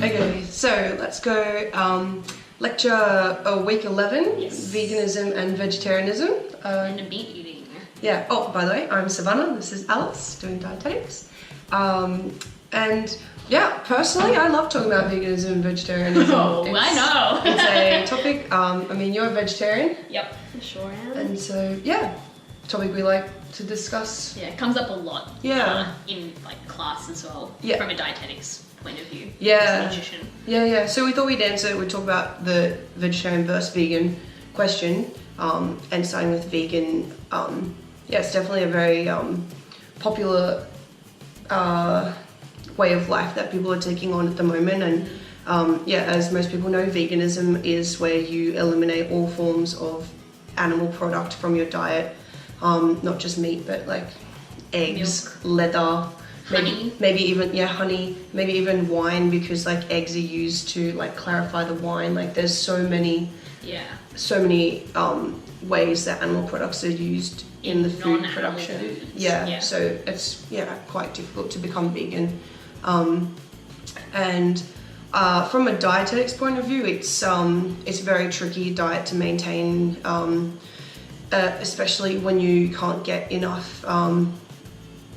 Okay, so let's go lecture week 11, Yes. Veganism and Vegetarianism. And a meat eating. Yeah, oh, by the way, I'm Savana, this is Alice, doing dietetics. And yeah, personally, I love talking about veganism and vegetarianism. Oh, I know. It's a topic, I mean, you're a vegetarian. Yep, sure am. And so, yeah, topic we like to discuss. Yeah, it comes up a lot. Yeah. In like class as well. Yeah. From a dietetics point of view. Yeah. As a nutrition. Yeah. So we thought we'd talk about the vegetarian versus vegan question, and starting with vegan. Yeah, it's definitely a very popular way of life that people are taking on at the moment. And yeah, as most people know, veganism is where you eliminate all forms of animal product from your diet, not just meat, but like eggs, milk, leather, honey. maybe even honey, maybe even wine, because like eggs are used to like clarify the wine. Like there's so many ways that animal products are used in the food production. Foods. Yeah, so it's quite difficult to become vegan. And from a dietetics point of view, it's a very tricky diet to maintain, especially when you can't get enough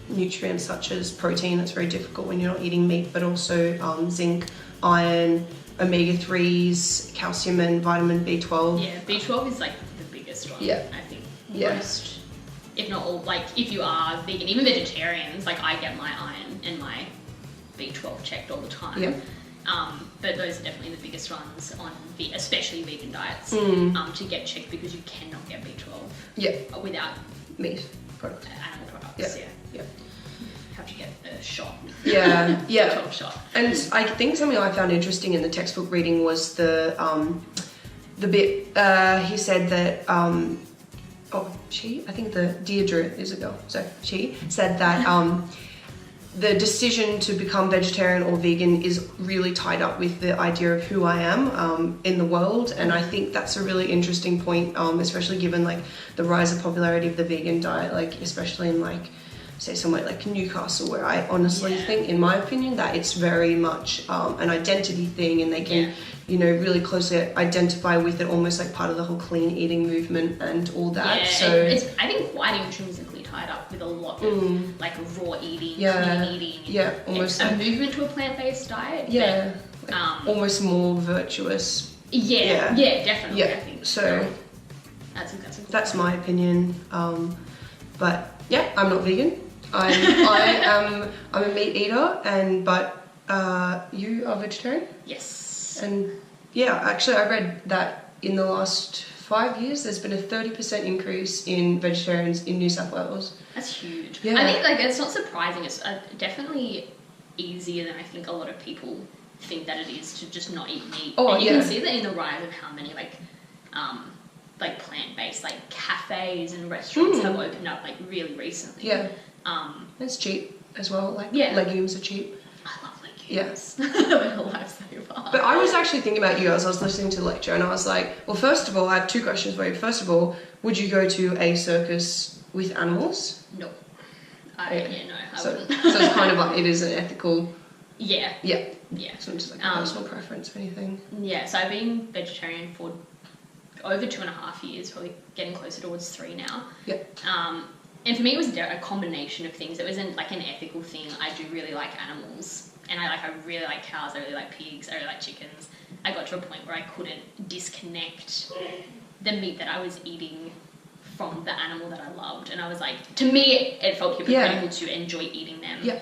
nutrients such as protein. It's very difficult when you're not eating meat, but also zinc, iron, omega-3s, calcium and vitamin B12. Yeah, B12 is like the biggest one, Yeah. I think. Yeah. Most, if not all, like if you are vegan, even vegetarians, like I get my iron and my B12 checked all the time. Yeah. But those are definitely the biggest ones on especially vegan diets to get checked, because you cannot get B12 without meat products. Animal products. Yeah. Have to get a shot. Yeah. B12 shot. And I think something I found interesting in the textbook reading was the bit he said that I think the Deirdre is a girl, so she said that the decision to become vegetarian or vegan is really tied up with the idea of who I am in the world. And I think that's a really interesting point, especially given like the rise of popularity of the vegan diet, like especially in like say somewhere like Newcastle, where I honestly think, in my opinion, that it's very much an identity thing, and they can really closely identify with it, almost like part of the whole clean eating movement and all that. So it's I think quite intrinsically tied up with a lot of like raw eating, clean eating. Almost a movement to a plant-based diet. But, almost more virtuous. Yeah, definitely. I think so. That's my opinion. But yeah, I'm not vegan. I'm a meat eater, but you are vegetarian? Yes. And yeah, actually I read that in the last 5 years there's been a 30% increase in vegetarians in New South Wales. That's huge. Yeah. I think like it's not surprising. It's definitely easier than I think a lot of people think that it is to just not eat meat. Oh, and you can see that in the rise of how many like plant-based like cafes and restaurants have opened up like really recently. Yeah. It's cheap as well. Like legumes are cheap. I love legumes. Yes. They're a lifesaver. But I was actually thinking about you as I was listening to the lecture, and I was like, well, first of all, I have two questions for you. First of all, would you go to a circus with animals? No. I wouldn't. So it's kind of like, it is an ethical... Yeah. So it's just like a personal preference or anything. Yeah, so I've been vegetarian for over 2.5 years, probably getting closer towards 3 now. Yeah. And for me, it was a combination of things. It wasn't like an ethical thing. I do really like animals, and I really like cows. I really like pigs. I really like chickens. I got to a point where I couldn't disconnect the meat that I was eating from the animal that I loved, and I was like, to me, it felt hypocritical to enjoy eating them. Yeah.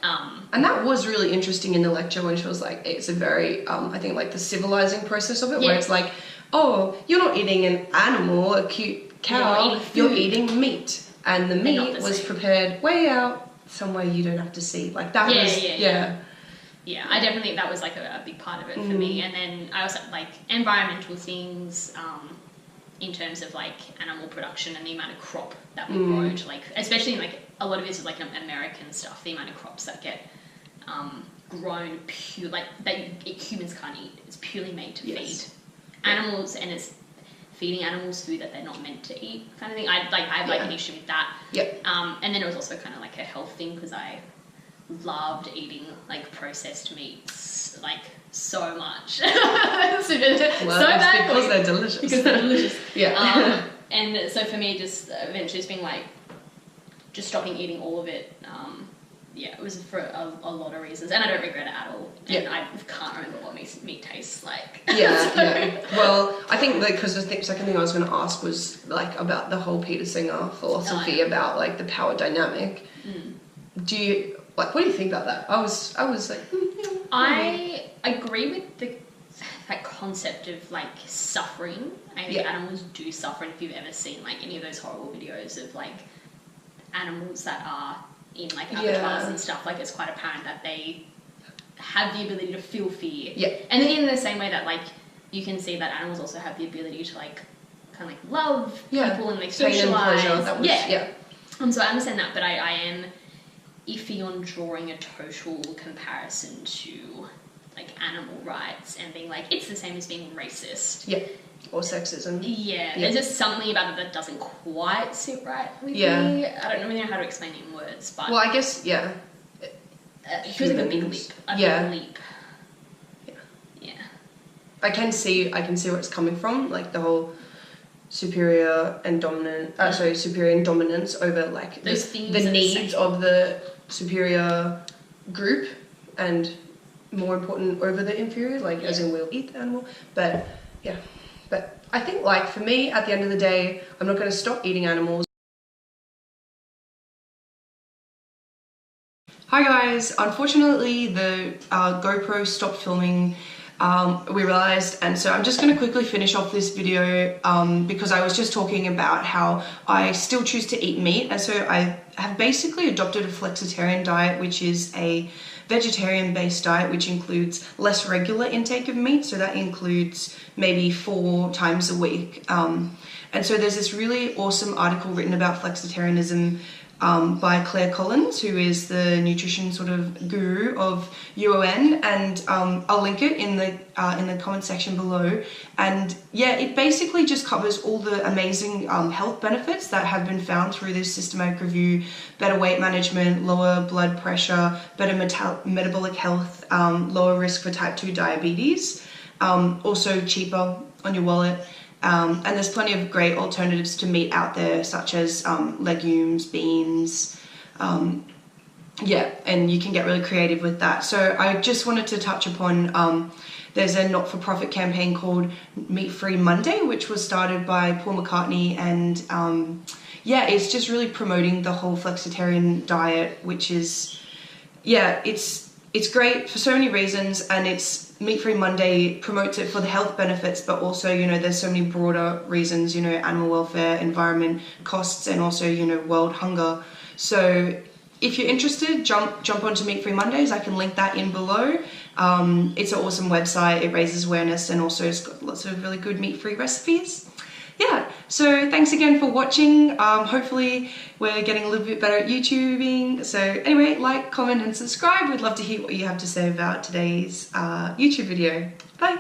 And that was really interesting in the lecture when she was like, it's a very, I think like the civilizing process of it, where it's like, oh, you're not eating an animal, a cute cow, you're eating meat. And the meat was prepared way out somewhere you don't have to see. Like that was, Yeah, I definitely think that was like a big part of it for me. And then I also like environmental things, in terms of like animal production and the amount of crop that we grow to like, especially in like a lot of this is like American stuff, the amount of crops that get grown pure, like that humans can't eat. It's purely made to feed animals, and it's feeding animals food that they're not meant to eat, kind of thing. I have an issue with that. Yep. And then it was also kind of like a health thing, because I loved eating like processed meats like so much. Well, so bad because they're delicious. Because they're delicious. Yeah. And so for me, just eventually it's been like just stopping eating all of it. Yeah, it was for a lot of reasons, and I don't regret it at all. And I can't remember what meat tastes like. Yeah. Well, I think because the second thing I was going to ask was like about the whole Peter Singer philosophy about like the power dynamic. Do you like? What do you think about that? I was like, I agree with that concept of like suffering. I think animals do suffer, and if you've ever seen like any of those horrible videos of like animals that are in like abattoirs and stuff, like it's quite apparent that they have the ability to feel fear. Yeah. And in the same way that like you can see that animals also have the ability to like kind of like love people and like socialize. So I understand that, but I am iffy on drawing a total comparison to like animal rights and being like it's the same as being racist. Yeah. Or sexism. Yeah, there's just something about it that doesn't quite sit right with me. I don't really know how to explain it in words, but well, I guess it feels like a big leap. Big leap. Yeah. I can see where it's coming from, like the whole superior and dominant. Superior and dominance over like the needs of the superior group, and more important over the inferior. Like as in we'll eat the animal, but yeah. But I think, like, for me, at the end of the day, I'm not going to stop eating animals. Hi guys, unfortunately the GoPro stopped filming, we realized, and so I'm just going to quickly finish off this video because I was just talking about how I still choose to eat meat, and so I have basically adopted a flexitarian diet, which is a vegetarian-based diet which includes less regular intake of meat, so that includes maybe 4 times a week. And so there's this really awesome article written about flexitarianism by Claire Collins, who is the nutrition sort of guru of UON, and I'll link it in the comment section below. And yeah, it basically just covers all the amazing health benefits that have been found through this systematic review: better weight management, lower blood pressure, better metabolic health, lower risk for type 2 diabetes, also cheaper on your wallet. And there's plenty of great alternatives to meat out there, such as legumes, beans, and you can get really creative with that. So I just wanted to touch upon, there's a not-for-profit campaign called Meat Free Monday, which was started by Paul McCartney, and it's just really promoting the whole flexitarian diet, which is, it's great for so many reasons, and it's Meat Free Monday promotes it for the health benefits, but also, there's so many broader reasons, animal welfare, environment, costs, and also, world hunger. So if you're interested, jump onto Meat Free Mondays. I can link that in below. It's an awesome website. It raises awareness, and also it's got lots of really good meat-free recipes. Yeah, so thanks again for watching. Hopefully we're getting a little bit better at YouTubing. So anyway, like, comment, and subscribe. We'd love to hear what you have to say about today's YouTube video. Bye.